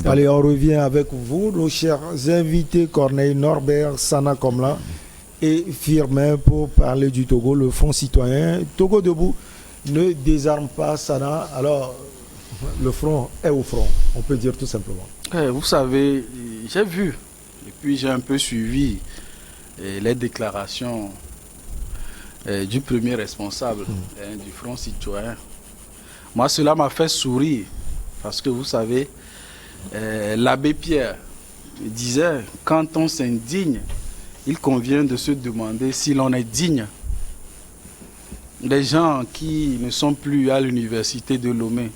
Allez, on revient avec vous, nos chers invités, Corneille, Norbert, Sana Komla et Firmin, pour parler du Togo, le Front citoyen. Togo debout ne désarme pas, Sana. Alors, le front est au front, on peut dire tout simplement. Vous savez, j'ai vu, et puis j'ai un peu suivi les déclarations du premier responsable du Front citoyen. Moi, cela m'a fait sourire, parce que vous savez, l'abbé Pierre disait, quand on s'indigne, il convient de se demander si l'on est digne. Des gens qui ne sont plus à l'université de Lomé,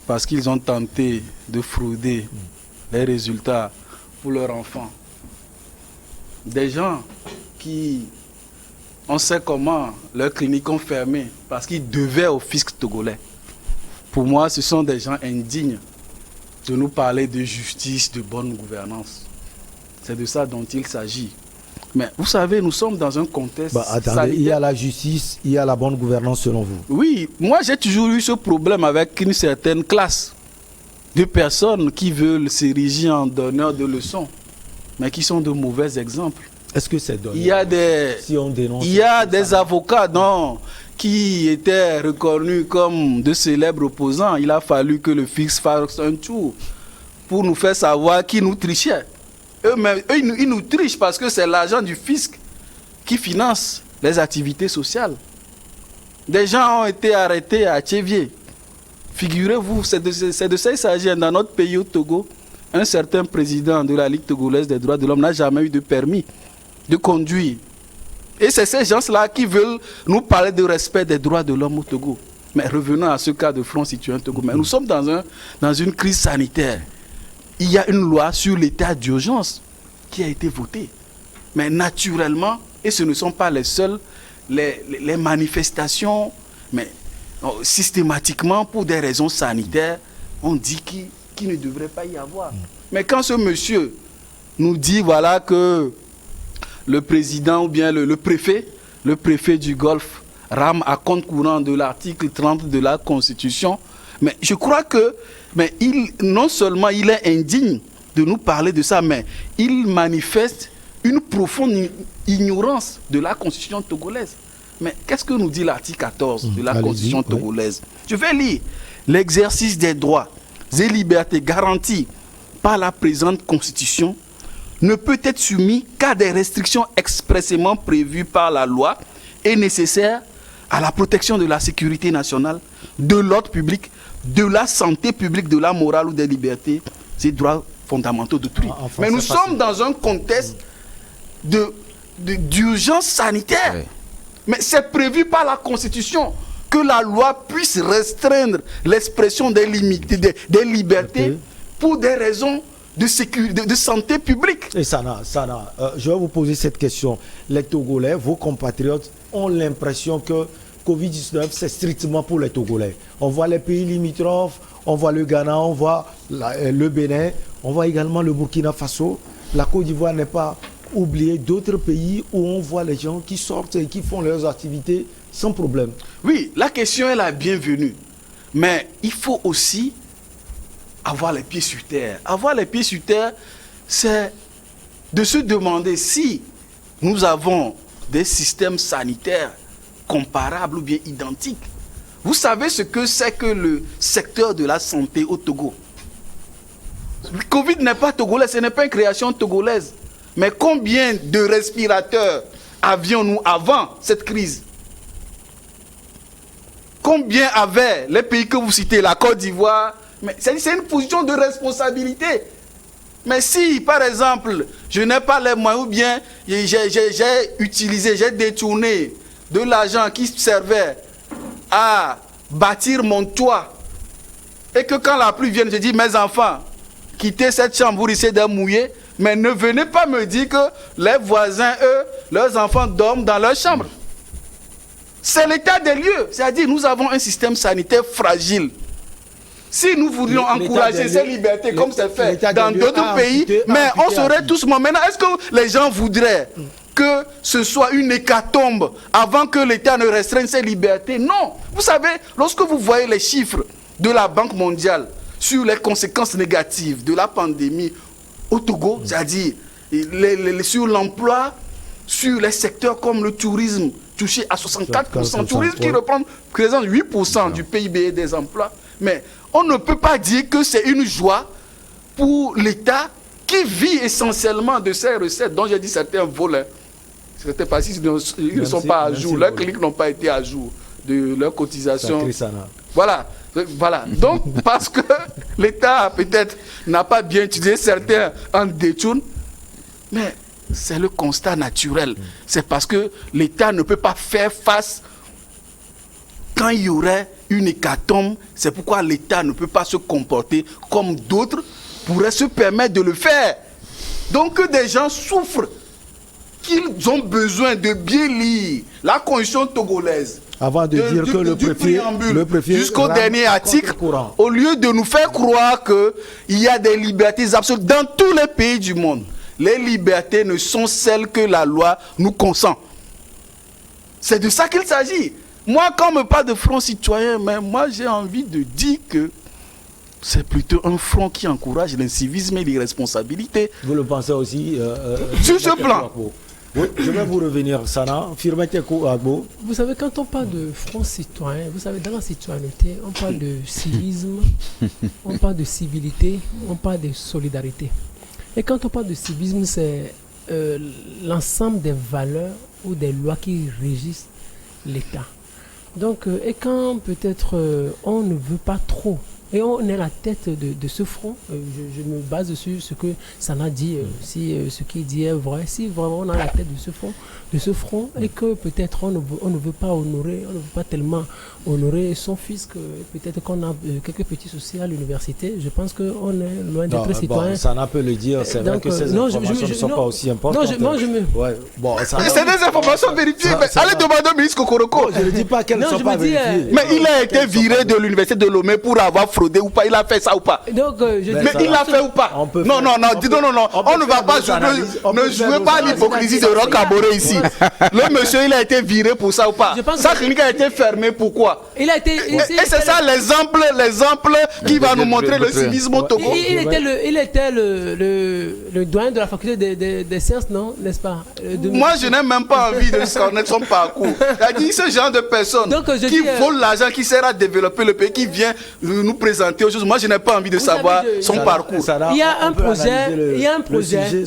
parce qu'ils ont tenté de frauder les résultats pour leurs enfants. Des gens qui, on sait comment, leurs cliniques ont fermé parce qu'ils devaient au fisc togolais. Pour moi, ce sont des gens indignes de nous parler de justice, de bonne gouvernance. C'est de ça dont il s'agit. Mais vous savez, nous sommes dans un contexte... Attendez, il y a la justice, il y a la bonne gouvernance selon vous. Oui, moi j'ai toujours eu ce problème avec une certaine classe de personnes qui veulent s'ériger en donneurs de leçons, mais qui sont de mauvais exemples. Est-ce que c'est donné? Il y a des, si on dénonce, il y a des avocats qui étaient reconnus comme de célèbres opposants. Il a fallu que le fisc fasse un tour pour nous faire savoir qui nous trichait. Eux-mêmes, ils nous trichent parce que c'est l'argent du fisc qui finance les activités sociales. Des gens ont été arrêtés à Tchévier. Figurez-vous, c'est de ça qu'il s'agit. Dans notre pays, au Togo, un certain président de la Ligue togolaise des droits de l'homme n'a jamais eu de permis de conduire. Et c'est ces gens-là qui veulent nous parler de respect des droits de l'homme au Togo. Mais revenons à ce cas de Front citoyen Togo. Mais nous sommes dans une crise sanitaire. Il y a une loi sur l'état d'urgence qui a été votée. Mais naturellement, et ce ne sont pas les seules, les manifestations, mais systématiquement pour des raisons sanitaires, on dit qu'il ne devrait pas y avoir. Mais quand ce monsieur nous dit voilà que le président ou bien le préfet du Golfe rame à compte courant de l'article 30 de la Constitution, mais je crois que non seulement il est indigne de nous parler de ça, mais il manifeste une profonde ignorance de la Constitution togolaise. Mais qu'est-ce que nous dit l'article 14 de la Constitution togolaise? Je vais lire. L'exercice des droits et libertés garantis par la présente Constitution ne peut être soumis qu'à des restrictions expressément prévues par la loi et nécessaires à la protection de la sécurité nationale, de l'ordre public, de la santé publique, de la morale ou des libertés, ces droits fondamentaux d'autrui. Mais nous sommes dans un contexte d'urgence sanitaire. Oui. Mais c'est prévu par la Constitution que la loi puisse restreindre l'expression des libertés pour des raisons de sécurité, de santé publique. Et Sana, je vais vous poser cette question. Les Togolais, vos compatriotes, ont l'impression que Covid-19, c'est strictement pour les Togolais. On voit les pays limitrophes, on voit le Ghana, on voit le Bénin, on voit également le Burkina Faso. La Côte d'Ivoire n'est pas oubliée, d'autres pays où on voit les gens qui sortent et qui font leurs activités sans problème. Oui, la question est la bienvenue. Mais il faut aussi avoir les pieds sur terre. Avoir les pieds sur terre, c'est de se demander si nous avons des systèmes sanitaires comparables ou bien identiques. Vous savez ce que c'est que le secteur de la santé au Togo? Le Covid n'est pas togolais, ce n'est pas une création togolaise. Mais combien de respirateurs avions-nous avant cette crise? Combien avaient les pays que vous citez, la Côte d'Ivoire? Mais c'est une position de responsabilité. Mais si, par exemple, je n'ai pas les moyens ou bien j'ai détourné de l'argent qui servait à bâtir mon toit et que quand la pluie vient, je dis, mes enfants, quittez cette chambre, vous risquez d'être mouillés, mais ne venez pas me dire que les voisins, eux, leurs enfants dorment dans leur chambre. C'est l'état des lieux. C'est-à-dire, nous avons un système sanitaire fragile. Si nous voulions encourager ces libertés comme c'est fait dans d'autres pays, mais on serait tous morts. Maintenant, est-ce que les gens voudraient que ce soit une hécatombe avant que l'État ne restreigne ses libertés? Non. Vous savez, lorsque vous voyez les chiffres de la Banque mondiale sur les conséquences négatives de la pandémie au Togo, c'est-à-dire sur l'emploi, sur les secteurs comme le tourisme, touché à 64%, tourisme qui représente 8% du PIB et des emplois. Mais on ne peut pas dire que c'est une joie pour l'État qui vit essentiellement de ces recettes dont j'ai dit certains volent. Certains passifs ils ne sont pas à jour, leurs clics n'ont pas été à jour de leur cotisation. Voilà. Donc, parce que l'État peut-être n'a pas bien utilisé, certains en détournent, mais c'est le constat naturel. C'est parce que l'État ne peut pas faire face quand il y aurait une hécatombe. C'est pourquoi l'État ne peut pas se comporter comme d'autres pourraient se permettre de le faire. Donc que des gens souffrent, qu'ils ont besoin de bien lire la constitution togolaise. Avant de dire que le préfet jusqu'au dernier article, au lieu de nous faire croire qu'il y a des libertés absolues dans tous les pays du monde. Les libertés ne sont celles que la loi nous consent. C'est de ça qu'il s'agit. Moi, quand on me parle de front citoyen, mais moi j'ai envie de dire que c'est plutôt un front qui encourage l'incivisme et l'irresponsabilité. Vous le pensez aussi sur ce plan. Oui, je vais vous revenir, Sana. Vous savez, quand on parle de front citoyen, vous savez, dans la citoyenneté, on parle de civisme, on parle de civilité, on parle de solidarité. Et quand on parle de civisme, c'est l'ensemble des valeurs ou des lois qui régissent l'État. Donc, et quand peut-être on ne veut pas trop, et on est à la tête de ce front, je me base sur ce que Sana dit, si ce qu'il dit est vrai, si vraiment on est à la tête de ce front, et que peut-être on ne veut pas honorer, on ne veut pas tellement honorer son fils, que peut-être qu'on a quelques petits soucis à l'université, je pense qu'on est loin d'être citoyen. Sana peut le dire, c'est vrai que ces informations ne sont pas aussi importantes. C'est des informations vérifiées. Allez demander au ministre Kokoroko. Je ne dis pas qu'elles ne sont pas vérifiées. Mais il a été viré de l'université de Lomé pour avoir fraudé ou pas. Il a fait ça ou pas? Donc, mais il l'a fait ou pas? Non, on ne va pas jouer. Ne jouez pas l'hypocrisie de Roch Kaboré ici. Le monsieur, il a été viré pour ça ou pas? Sa clinique a été fermée, pourquoi? Il a été. Et c'est ça l'exemple qui va nous montrer le civisme au Togo. Il était le doyen de la faculté des sciences, non? N'est-ce pas? Moi, je n'ai même pas envie de connaître son parcours. C'est-à-dire ce genre de personne qui vole l'argent, qui sert à développer le pays, qui vient nous présenter aux choses. Moi, je n'ai pas envie de savoir son parcours. Il y a un projet. Il y a un projet.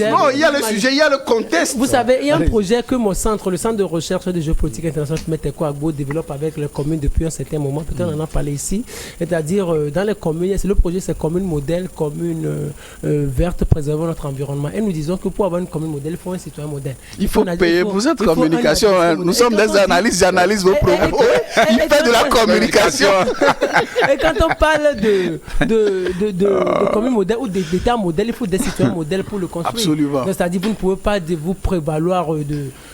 Non, il y a le sujet, il y a le contexte. Vous savez, il y a un projet que mon centre, le centre de recherche de géopolitique internationale, Meteko Agbo, développe avec les communes depuis un certain moment. Peut-être on en a parlé ici. C'est-à-dire, dans les communes, le projet, c'est commune modèle, commune verte, préservant notre environnement. Et nous disons que pour avoir une commune modèle, il faut un citoyen modèle. Il faut payer pour cette communication. Nous sommes des analystes, j'analyse vos problèmes. Il fait de la communication. Et quand on parle de commune modèle ou d'État modèle, il faut des citoyens modèles pour le construire. Absolument. C'est-à-dire, vous ne pouvez pas vous prévaloir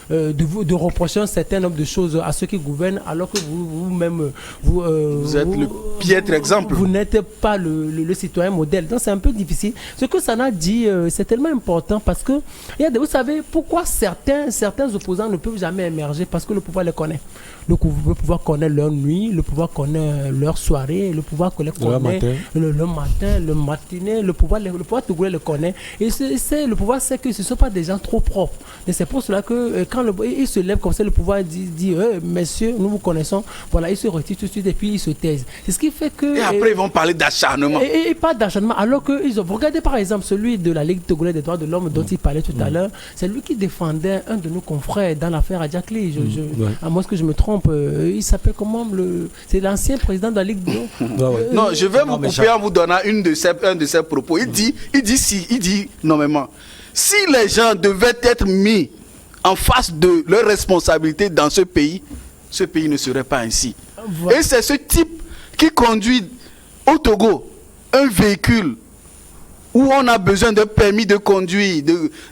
de reprocher un certain nombre de choses à ceux qui gouvernent, alors que vous-même, vous êtes le piètre exemple. Vous n'êtes pas le citoyen modèle. Donc c'est un peu difficile. Ce que Sana dit, c'est tellement important parce que, vous savez, pourquoi certains opposants ne peuvent jamais émerger? Parce que le pouvoir les connaît. Le pouvoir connaît leur nuit, le pouvoir connaît leur soirée, le pouvoir connaît le matin, le matinée, le pouvoir togolais le connaît. Et le pouvoir sait que ce ne sont pas des gens trop propres. Et c'est pour cela que quand il se lève comme ça, le pouvoir dit messieurs, nous vous connaissons. Voilà, il se retire tout de suite et puis il se taise. C'est ce qui fait que. Et après, ils vont parler d'acharnement. Et pas d'acharnement. Alors que vous regardez par exemple celui de la Ligue togolaise des droits de l'homme dont il parlait tout à l'heure, c'est lui qui défendait un de nos confrères dans l'affaire Adjakli. À moins que je me trompe. Il s'appelle comment? C'est l'ancien président de la Ligue. Non, je vais vous couper en vous donnant un de ses propos. Il dit nommément, si les gens devaient être mis en face de leurs responsabilités dans ce pays ne serait pas ainsi. Voilà. Et c'est ce type qui conduit au Togo un véhicule où on a besoin d'un permis de conduire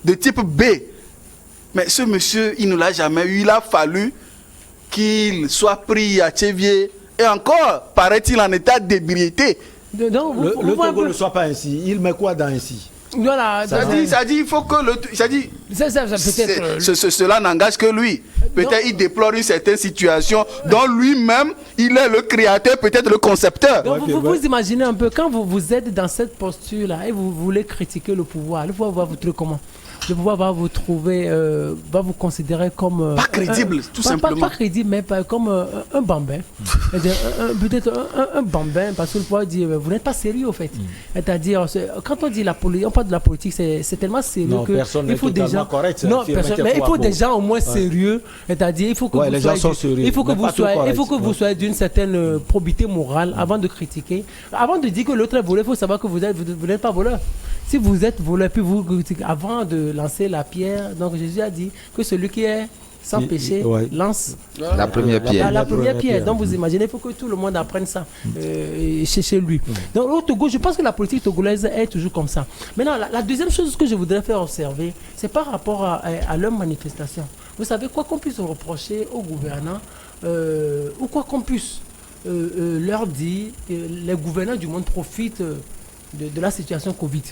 de type B. Mais ce monsieur, il ne l'a jamais eu. Il a fallu qu'il soit pris à Tchévier et encore, paraît-il, en état d'ébriété. Le Togo ne soit pas ainsi. Il met quoi dans ainsi? Voilà, Ça dit, il faut que cela n'engage que lui. Peut-être il déplore une certaine situation dont lui-même, il est le créateur, peut-être le concepteur. Donc vous imaginez un peu, quand vous êtes dans cette posture-là et vous voulez critiquer le pouvoir va vous trouver comment? Le pouvoir va vous trouver, va vous considérer comme... pas crédible, tout simplement. Pas crédible, mais comme un bambin. Peut-être un bambin, parce que le pouvoir dit, vous n'êtes pas sérieux, au fait. C'est-à-dire, quand on dit on parle de la politique, c'est tellement sérieux non, que... personne n'est totalement correct. Non, mais il faut des gens au moins sérieux. C'est-à-dire, il faut que les gens sont sérieux. Il faut que vous soyez d'une certaine probité morale avant de critiquer. Avant de dire que l'autre est voleur, il faut savoir que vous n'êtes pas voleur. Si vous êtes voleur, puis vous critiquez, avant de lancer la pierre, donc Jésus a dit que celui qui est sans péché lance la première pierre. La première pierre. Donc vous imaginez, il faut que tout le monde apprenne ça chez lui. Donc au Togo, je pense que la politique togolaise est toujours comme ça. Maintenant, la deuxième chose que je voudrais faire observer, c'est par rapport à leur manifestation. Vous savez, quoi qu'on puisse reprocher aux gouvernants, ou quoi qu'on puisse leur dire, les gouvernants du monde profitent de la situation Covid.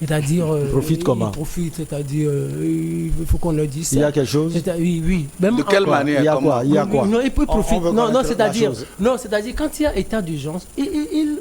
C'est-à-dire... Profite comment? Ils profitent, c'est-à-dire... il faut qu'on le dise. Il y a quelque chose? Oui. Même de quelle manière? Il y a quoi? Non, ils profitent. Non, c'est-à-dire quand il y a état d'urgence, ils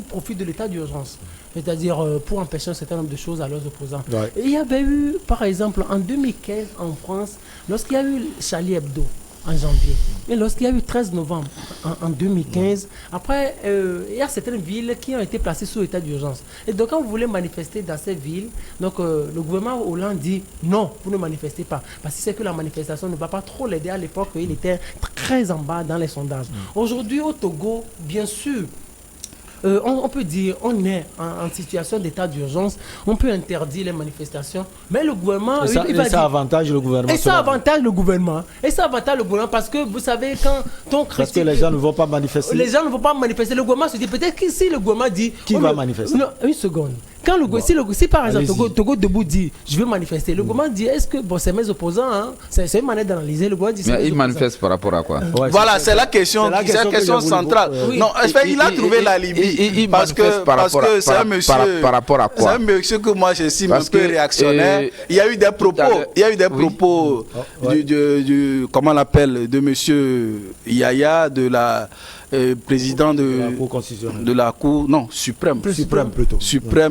profitent de l'état d'urgence. C'est-à-dire pour empêcher un certain nombre de choses à leurs opposants. Ouais. Et il y avait eu, par exemple, en 2015, en France, lorsqu'il y a eu Charlie Hebdo, en janvier. Et lorsqu'il y a eu 13 novembre en 2015, après, il y a certaines villes qui ont été placées sous état d'urgence. Et donc, quand vous voulez manifester dans ces villes, donc, le gouvernement Hollande dit non, vous ne manifestez pas. Parce que c'est que la manifestation ne va pas trop l'aider. À l'époque, il était très en bas dans les sondages. Aujourd'hui, au Togo, bien sûr, on peut dire on est en situation d'état d'urgence, on peut interdire les manifestations, mais le gouvernement... ça avantage le gouvernement. Et ça avantage le gouvernement. Parce que vous savez, quand on critique... Parce que les gens ne vont pas manifester. Les gens ne vont pas manifester. Le gouvernement se dit, peut-être que si le gouvernement dit... Qui va manifester? Non, une seconde. Quand si par exemple Togo Debout dit je veux manifester, le gouvernement dit est-ce que c'est mes opposants, hein? C'est une manière d'analyser. Le gouvernement dit mais il manifeste par rapport à quoi? Voilà, c'est la question centrale. Non, il a trouvé la Libye parce que c'est un monsieur par rapport à quoi? C'est un monsieur que moi j'estime un peu réactionnaire. Il y a eu des propos du comment on l'appelle, de monsieur Yaya, de la président de la Cour suprême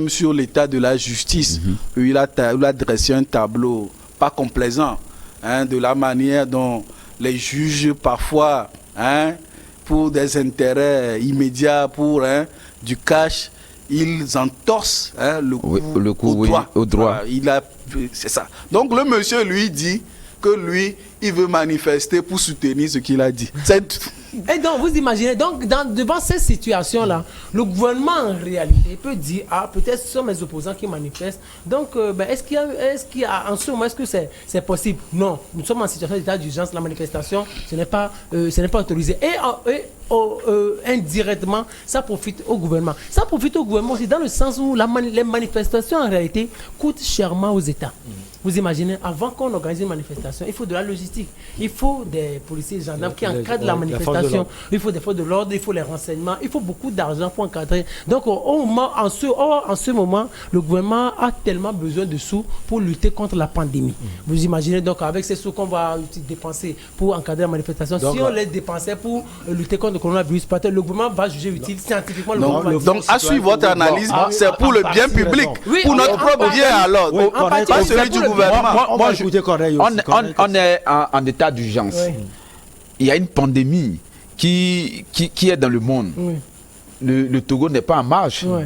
sur l'état de la justice. Il a dressé un tableau pas complaisant, hein, de la manière dont les juges parfois, hein, pour des intérêts immédiats, pour du cash, ils entorsent le coup au droit. C'est ça. Donc le monsieur lui dit que lui, il veut manifester pour soutenir ce qu'il a dit. Et donc, vous imaginez, devant cette situation-là, le gouvernement, en réalité, peut dire, peut-être ce sont mes opposants qui manifestent. Donc, est-ce qu'il y a, en ce moment, est-ce que c'est possible? Non, nous sommes en situation d'état d'urgence, la manifestation, ce n'est pas autorisé. Et indirectement, ça profite au gouvernement. Ça profite au gouvernement aussi dans le sens où les manifestations, en réalité, coûtent chèrement aux États. Vous imaginez, avant qu'on organise une manifestation, il faut de la logistique. Il faut des policiers et gendarmes qui encadrent la manifestation. Il faut des forces de l'ordre, il faut les renseignements. Il faut beaucoup d'argent pour encadrer. Donc, en ce moment, le gouvernement a tellement besoin de sous pour lutter contre la pandémie. Vous imaginez, donc, avec ces sous qu'on va dépenser pour encadrer la manifestation, donc, si on les dépensait pour lutter contre le coronavirus, peut-être le gouvernement va juger utile scientifiquement. Donc, à suivre votre analyse, c'est pour le bien public, pour notre propre bien alors, pas celui du gouvernement. On est en état d'urgence. Oui. Il y a une pandémie qui est dans le monde. Oui. Le Togo n'est pas en marche. Oui.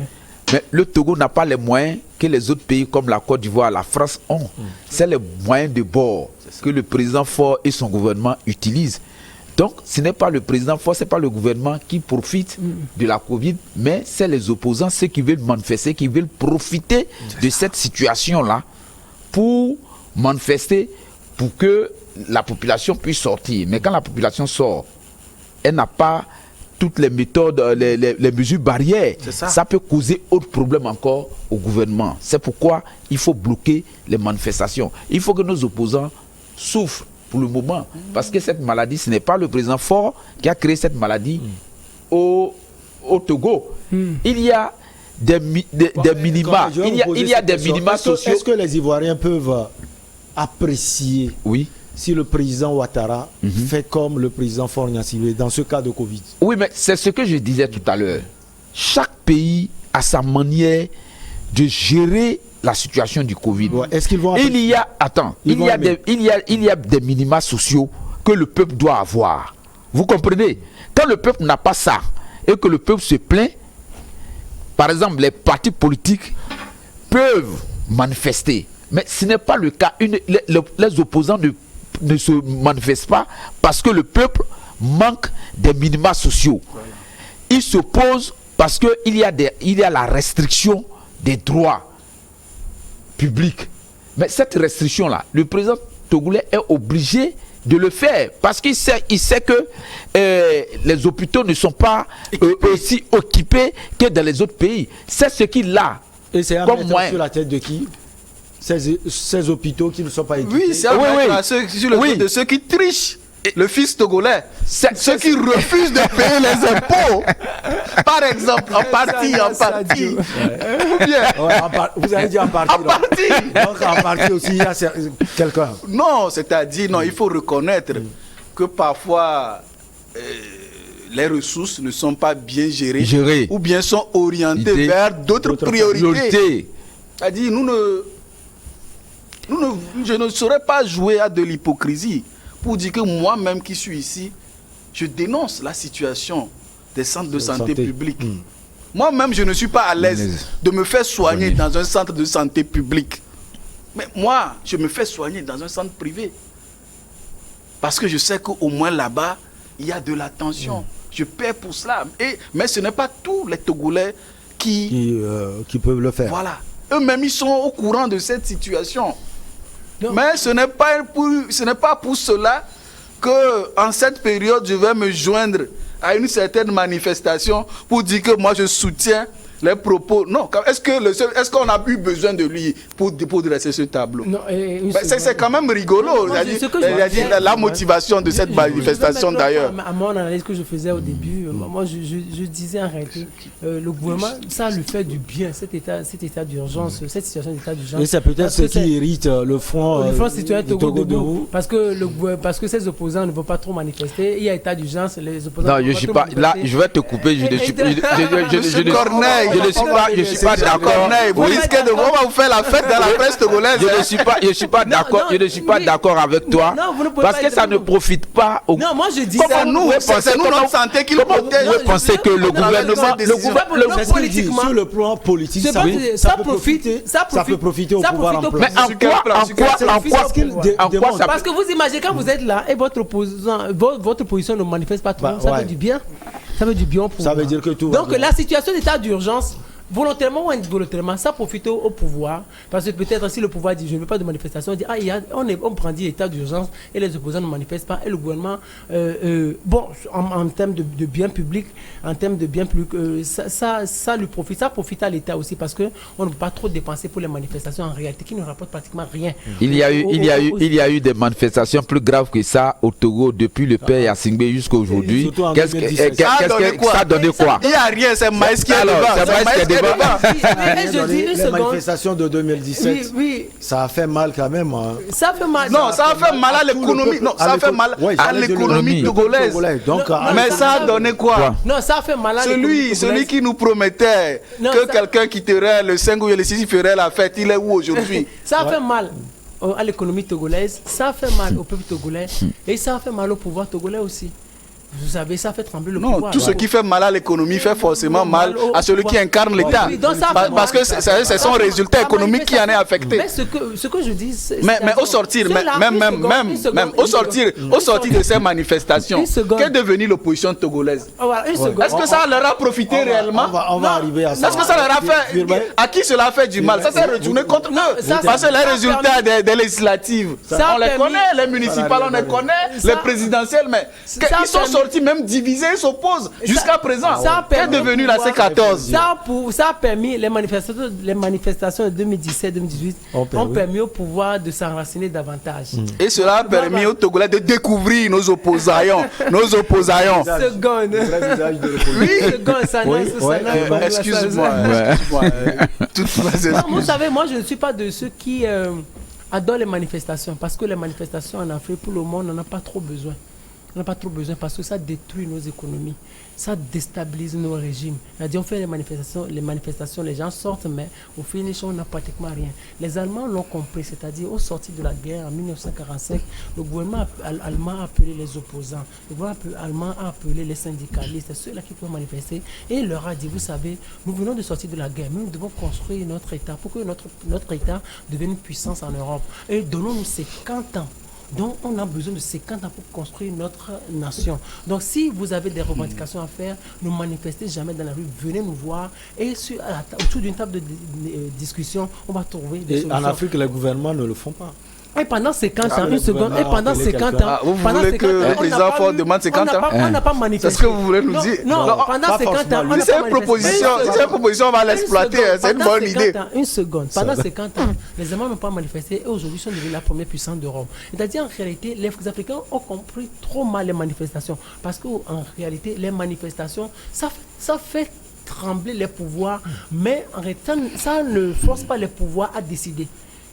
Mais le Togo n'a pas les moyens que les autres pays comme la Côte d'Ivoire, la France ont. C'est les moyens de bord que le président Faure et son gouvernement utilisent. Donc, ce n'est pas le président Faure, ce n'est pas le gouvernement qui profite de la Covid, mais c'est les opposants, ceux qui veulent manifester, qui veulent profiter de cette situation-là pour manifester, pour que la population puisse sortir. Mais quand la population sort, elle n'a pas toutes les méthodes, les mesures barrières. Ça peut causer autre problème encore au gouvernement. C'est pourquoi il faut bloquer les manifestations. Il faut que nos opposants souffrent pour le moment. Parce que cette maladie, ce n'est pas le président Faure qui a créé cette maladie au Togo. Il y a des minima. Il y a des minima sociaux. Est-ce que les Ivoiriens peuvent apprécier si le président Ouattara fait comme le président Faure Gnassingbé dans ce cas de Covid? Oui, mais c'est ce que je disais tout à l'heure. Chaque pays a sa manière de gérer la situation du Covid. Est-ce qu'ils vont il y a des minima sociaux que le peuple doit avoir. Vous comprenez? Quand le peuple n'a pas ça et que le peuple se plaint, par exemple, les partis politiques peuvent manifester. Mais ce n'est pas le cas. Les opposants ne se manifestent pas parce que le peuple manque des minima sociaux. Ils s'opposent parce qu'il y a la restriction des droits publics. Mais cette restriction-là, le président togolais est obligé de le faire parce qu'il sait que les hôpitaux ne sont pas aussi équipés que dans les autres pays. C'est ce qu'il a. Et c'est à mettre sur la tête de qui? Ces hôpitaux qui ne sont pas équipés. Oui, c'est à mettre sur le tête de ceux qui trichent. Le fils togolais, ceux qui refusent de payer les impôts, par exemple, en partie. Ou bien, vous avez dit en partie. Donc en partie aussi, il y a quelqu'un. Non, c'est-à-dire, il faut reconnaître que parfois les ressources ne sont pas bien gérées. Ou bien sont orientées vers d'autres priorités. C'est-à-dire, je ne saurais pas jouer à de l'hypocrisie pour dire que moi-même qui suis ici, je dénonce la situation des centres de santé publics. Moi-même, je ne suis pas à l'aise de me faire soigner dans un centre de santé public. Mais moi, je me fais soigner dans un centre privé. Parce que je sais qu'au moins là-bas, il y a de l'attention. Je paie pour cela. Mais ce n'est pas tous les Togolais qui peuvent le faire. Voilà. Eux-mêmes, ils sont au courant de cette situation. Non. Mais ce n'est pas pour cela qu'en cette période, je vais me joindre à une certaine manifestation pour dire que moi, je soutiens les propos. Non, est-ce qu'on a eu besoin de lui pour dresser ce tableau? C'est quand même rigolo. La motivation de cette manifestation d'ailleurs. À mon analyse que je faisais au début, moi je disais en réalité, le gouvernement, ça lui fait du bien, cet état d'urgence, cette situation d'état d'urgence. Et c'est peut-être ce qui irrite le front citoyen Togo debout. Parce que ces opposants ne vont pas trop manifester. Il y a état d'urgence, les opposants. Non, je suis pas. Là, je vais te couper. Je ne suis pas d'accord. Vous risquez de vous faire la fête dans la presse togolaise. Je ne suis pas d'accord. Je ne suis pas d'accord avec toi. Parce que ça ne profite pas au. Non, moi je dis ça. C'est nous notre santé qui le protège. Vous pensez que le gouvernement, sur le plan politique, ça peut profiter au pouvoir en place. Mais en quoi ça? Parce que vous imaginez quand vous êtes là et votre position ne manifeste pas trop, ça fait du bien. Ça veut du bien pour. Ça veut dire que tout. Donc la situation d'état d'urgence, volontairement ou involontairement, ça profite au pouvoir. Parce que peut-être si le pouvoir dit je ne veux pas de manifestation, on dit on brandit l'état d'urgence et les opposants ne manifestent pas. Et le gouvernement, en termes de biens publics, ça lui profite. Ça profite à l'État aussi parce qu'on ne peut pas trop dépenser pour les manifestations en réalité qui ne rapportent pratiquement rien. Il y a eu des manifestations plus graves que ça au Togo depuis le père Gnassingbé jusqu'à aujourd'hui. Ça a donné quoi? Il n'y a rien, c'est Maïs qui est devant. Les manifestations de 2017, ça a fait mal quand même. Ça fait mal. Non, ça a fait mal à l'économie. Non, ça a fait mal à l'économie togolaise. Mais ça a donné quoi? Non, ça a fait mal à l'économie. Celui qui nous promettait que quelqu'un quitterait le 5 ou le 6, il ferait la fête, il est où aujourd'hui? Ça a fait mal à l'économie togolaise, ça a fait mal au peuple togolais et ça a fait mal au pouvoir togolais aussi. Vous savez, ça fait trembler le pouvoir. Non, tout ce qui fait mal à l'économie fait forcément mal à celui qui incarne l'État. Parce que c'est son résultat économique qui en est affecté. Mais ce que je dis, mais au sortir, au sortir de ces manifestations, qu'est devenue l'opposition togolaise? Est-ce que ça leur a profité réellement? On va arriver à ça. Est-ce que ça leur a fait? À qui cela a fait du mal? Ça s'est retourné contre eux. Parce que les résultats des législatives, on les connaît, les municipales, on les connaît, les présidentielles, mais ils sont sortis sortis même divisés, ils s'opposent jusqu'à présent. Qu'est devenu la C14? Ça a permis, les manifestations de 2017-2018 ont permis au pouvoir de s'enraciner davantage. Et cela a permis aux Togolais de découvrir nos opposants. Seconde. Excuse-moi. Vous savez, moi je ne suis pas de ceux qui adorent les manifestations, parce que les manifestations en Afrique, pour le monde, on n'en a pas trop besoin. On n'a pas trop besoin parce que ça détruit nos économies, ça déstabilise nos régimes. C'est-à-dire, on fait les manifestations, les gens sortent, mais au finish, on n'a pratiquement rien. Les Allemands l'ont compris, c'est-à-dire, au sorti de la guerre en 1945, le gouvernement allemand a appelé les opposants, le gouvernement allemand a appelé les syndicalistes, ceux-là qui peuvent manifester, et il leur a dit, vous savez, nous venons de sortir de la guerre, mais nous devons construire notre État pour que notre État devienne une puissance en Europe. Et donnons-nous 50 ans. Donc, on a besoin de 50 ans pour construire notre nation. Donc, si vous avez des revendications à faire, ne manifestez jamais dans la rue. Venez nous voir. Et autour d'une table de discussion, on va trouver des solutions. En Afrique, les gouvernements ne le font pas. Et pendant 50 ans, une seconde, et pendant 50 ans, vous voulez que le président Ford demande 50 ans? On n'a pas manifesté. C'est ce que vous voulez nous dire? Non, pendant 50 ans, on n'a pas manifesté. Cette proposition, on va l'exploiter. C'est une bonne idée. Une seconde. Pendant 50 ans, les Allemands n'ont pas manifesté et aujourd'hui, ils sont devenus la première puissance d'Europe. C'est-à-dire, en réalité, les Africains ont compris trop mal les manifestations. Parce qu'en réalité, les manifestations, ça fait trembler les pouvoirs, mais en réalité, ça ne force pas les pouvoirs à décider.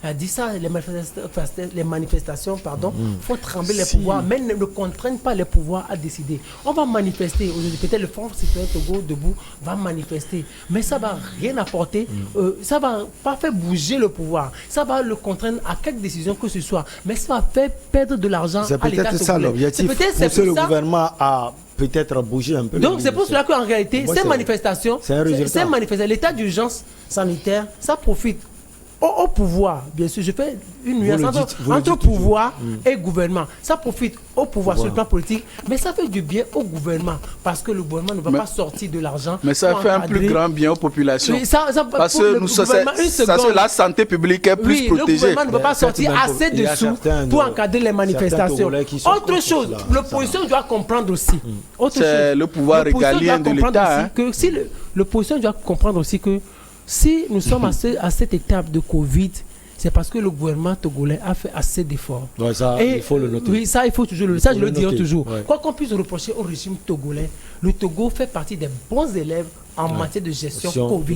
A dit ça, les manifestations font trembler les pouvoirs, mais ne contraignent pas les pouvoirs à décider. On va manifester, aujourd'hui, peut-être le Front citoyen Togo debout va manifester, mais ça ne va rien apporter, ça ne va pas faire bouger le pouvoir, ça va le contraindre à quelque décision que ce soit, mais ça va faire perdre de l'argent à l'État. C'est peut-être ça l'objectif, pousser le gouvernement à peut-être bouger un peu. Donc c'est pour cela qu'en réalité, ces manifestations, l'état d'urgence sanitaire, ça profite au pouvoir, bien sûr, je fais une nuance entre pouvoir et gouvernement. Ça profite au pouvoir sur le plan politique, mais ça fait du bien au gouvernement, parce que le gouvernement ne va pas sortir de l'argent. Mais ça fait un plus grand bien aux populations. Parce que la santé publique est plus protégée. Le gouvernement ne va pas sortir assez de sous pour encadrer les manifestations. Autre chose, l'opposition doit comprendre aussi. C'est le pouvoir régalien de l'État. L'opposition doit comprendre aussi que si nous sommes à cette étape de Covid, c'est parce que le gouvernement togolais a fait assez d'efforts. Ouais, il faut le noter. Oui, ça, il faut toujours ça, je le dirai toujours. Ouais. Quoi qu'on puisse reprocher au régime togolais, le Togo fait partie des bons élèves en matière de gestion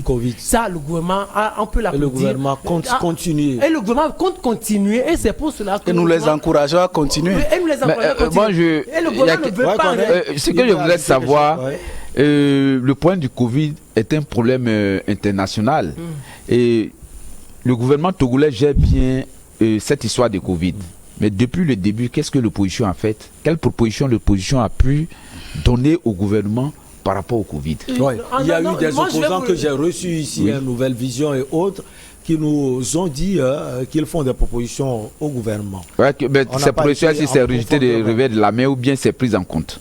COVID. Ça, le gouvernement, on peut l'applaudir. Et le gouvernement compte continuer. Et le gouvernement compte continuer. Et c'est pour cela que nous les encourageons à continuer. Et nous les encourageons à continuer. Et le gouvernement ne veut pas. Ce que je voudrais savoir, le point du Covid est un problème international. Et le gouvernement togolais gère bien cette histoire de Covid. Mais depuis le début, qu'est-ce que l'opposition a fait? Quelle proposition l'opposition a pu donner au gouvernement par rapport au Covid? Il y a eu des opposants que j'ai reçus ici, Nouvelle Vision et autres, qui nous ont dit qu'ils font des propositions au gouvernement. Mais ces propositions, si c'est rejeté de revers de la main ou bien c'est pris en compte?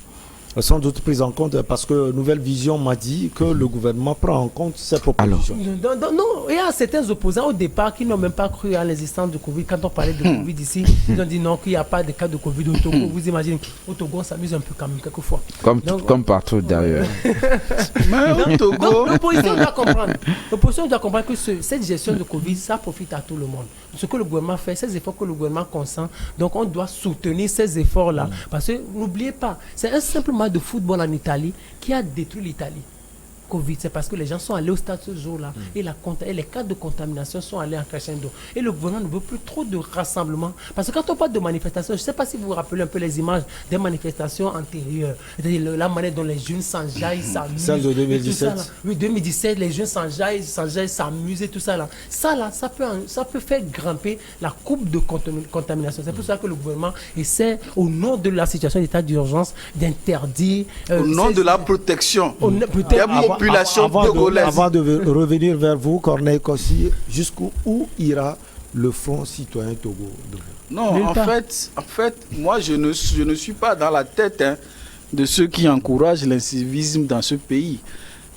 Sans doute prise en compte parce que Nouvelle Vision m'a dit que le gouvernement prend en compte ces propositions. Non, il y a certains opposants au départ qui n'ont même pas cru à l'existence de Covid. Quand on parlait de Covid ici, ils ont dit non, qu'il n'y a pas de cas de Covid au Togo. Vous imaginez, au Togo, on s'amuse un peu quand même quelquefois. Comme partout d'ailleurs. L'opposition doit comprendre. L'opposition doit comprendre que cette gestion de Covid, ça profite à tout le monde. Ce que le gouvernement fait, ces efforts que le gouvernement consent, donc on doit soutenir ces efforts-là. Parce que n'oubliez pas, c'est un simple match de football en Italie qui a détruit l'Italie. Covid, c'est parce que les gens sont allés au stade ce jour-là et les cas de contamination sont allés en crescendo. Et le gouvernement ne veut plus trop de rassemblements. Parce que quand on parle de manifestations, je ne sais pas si vous vous rappelez un peu les images des manifestations antérieures. C'est-à-dire la manière dont les jeunes s'enjaillent, s'amusent. Celle de 2017. Oui, 2017, les jeunes s'enjaillent, s'amusent et tout ça là. Ça peut faire grimper la courbe de contamination. C'est pour ça que le gouvernement essaie, au nom de la situation d'état d'urgence, d'interdire... au nom de la protection. Avant de revenir vers vous, Corneille Kossi, jusqu'où ira le Front citoyen Togo? Non, en fait, moi je ne suis pas dans la tête de ceux qui encouragent l'incivisme dans ce pays.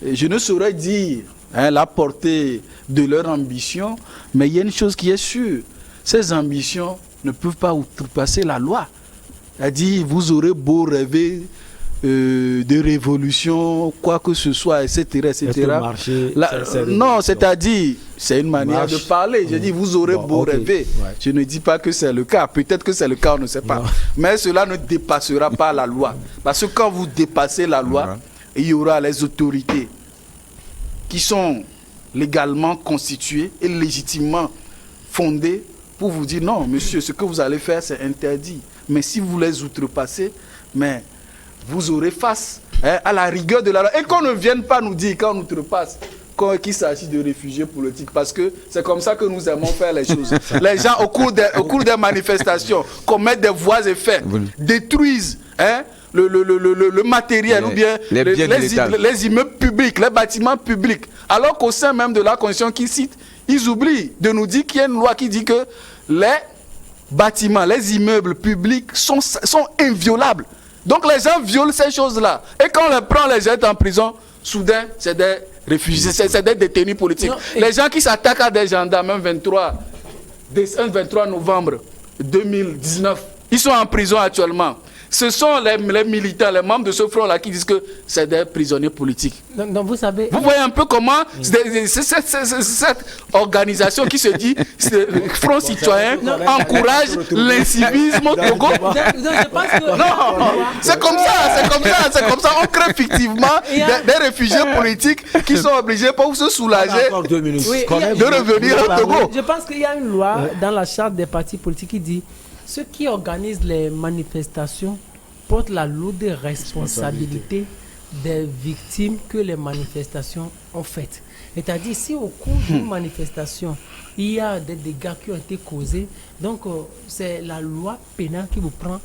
Et je ne saurais dire la portée de leur ambition, mais il y a une chose qui est sûre, ces ambitions ne peuvent pas outrepasser la loi. C'est-à-dire, vous aurez beau rêver de révolution, quoi que ce soit, etc. etc. Marché, non, c'est-à-dire, c'est une manière de parler. Je dis, vous aurez beau rêver. Ouais. Je ne dis pas que c'est le cas. Peut-être que c'est le cas, on ne sait pas. Non. Mais cela ne dépassera pas la loi. Parce que quand vous dépassez la loi, il y aura les autorités qui sont légalement constituées et légitimement fondées pour vous dire, non, monsieur, ce que vous allez faire, c'est interdit. Mais si vous les outrepassez, mais vous aurez face à la rigueur de la loi. Et qu'on ne vienne pas nous dire, quand on outrepasse, qu'il s'agit de réfugiés politiques, parce que c'est comme ça que nous aimons faire les choses. Les gens, au cours des manifestations, commettent des voies et faits, détruisent le matériel ou bien les immeubles publics, les bâtiments publics. Alors qu'au sein même de la Constitution qu'ils citent, ils oublient de nous dire qu'il y a une loi qui dit que les bâtiments, les immeubles publics sont inviolables. Donc les gens violent ces choses-là. Et quand on les prend, les jette en prison, soudain, c'est des réfugiés, c'est des détenus politiques. Non, les gens qui s'attaquent à des gendarmes, un 23 novembre 2019, ils sont en prison actuellement. Ce sont les militants, les membres de ce front-là qui disent que c'est des prisonniers politiques. Donc vous savez... Vous voyez un peu comment cette organisation qui se dit Front Citoyen encourage l'incivisme au Togo. Non, c'est comme ça. On crée fictivement des réfugiés politiques qui sont obligés pour se soulager de revenir au Togo. Je pense qu'il y a une loi dans la charte des partis politiques qui dit ceux qui organisent les manifestations portent la lourde responsabilité des victimes que les manifestations ont faites. C'est-à-dire, si au cours d'une manifestation, il y a des dégâts qui ont été causés, donc c'est la loi pénale qui vous prend.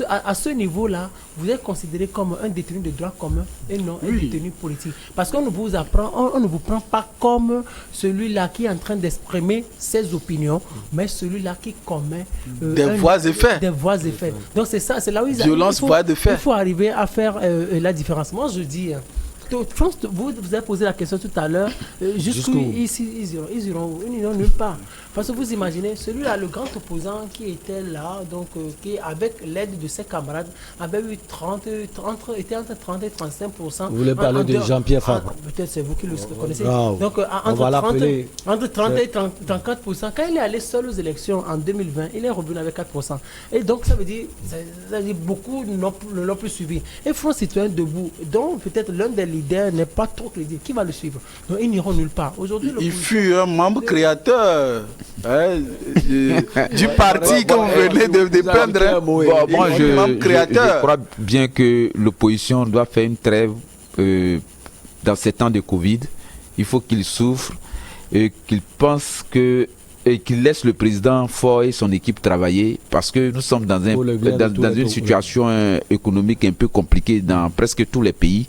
À ce niveau-là, vous êtes considéré comme un détenu de droit commun et non un détenu politique. Parce qu'on ne vous apprend, on ne vous prend pas comme celui-là qui est en train d'exprimer ses opinions, mais celui-là qui commet des voies et faits. Des voies et faits. Donc c'est ça, c'est là où violence, voies de fait. Il faut arriver à faire la différence. Moi, je dis... Vous avez posé la question tout à l'heure, jusqu'où ils iront nulle part. Parce que vous imaginez, celui-là, le grand opposant qui était là, donc qui avec l'aide de ses camarades, avait eu était entre 30 et 35%. Vous voulez parler de Jean-Pierre Fabre? Peut-être c'est vous qui le connaissez. Donc entre 30 et 34%. Quand il est allé seul aux élections en 2020, il est revenu avec 4%. Et donc ça veut dire beaucoup ne l'ont plus suivi. Et Front Citoyen debout, donc peut-être l'un des leaders n'est pas trop crédible. Qui va le suivre? Donc ils n'iront nulle part. Aujourd'hui, il fut un membre créateur du parti que vous venez de peindre. Moi, je crois bien que l'opposition doit faire une trêve dans ces temps de Covid. Il faut qu'il souffre et qu'il pense que et qu'il laisse le président Faure et son équipe travailler, parce que nous sommes dans une situation économique un peu compliquée dans presque tous les pays.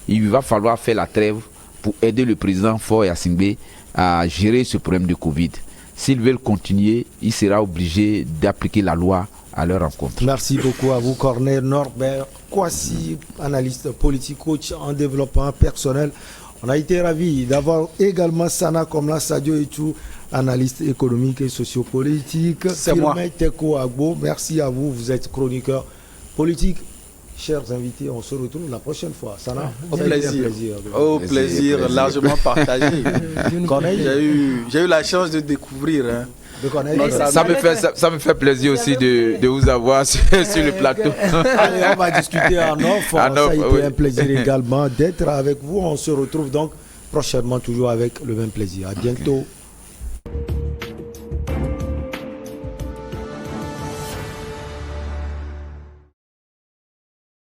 Il va falloir faire la trêve pour aider le président Faure et Assingbe à gérer ce problème de Covid. S'ils veulent continuer, il sera obligé d'appliquer la loi à leur rencontre. Merci beaucoup à vous, Corneille Norbert Kouassi, analyste politique, coach en développement personnel. On a été ravis d'avoir également Sana Komla Sadio Etou, analyste économique et sociopolitique. C'est moi. Teko Agbo, merci à vous, vous êtes chroniqueur politique. Chers invités, on se retrouve la prochaine fois. Sana, au plaisir. Au plaisir, largement partagé. J'ai eu la chance de découvrir. Ça me fait plaisir aussi de vous avoir sur le plateau. Allez, on va discuter en off. Ça a été un plaisir également d'être avec vous. On se retrouve donc prochainement toujours avec le même plaisir. À bientôt.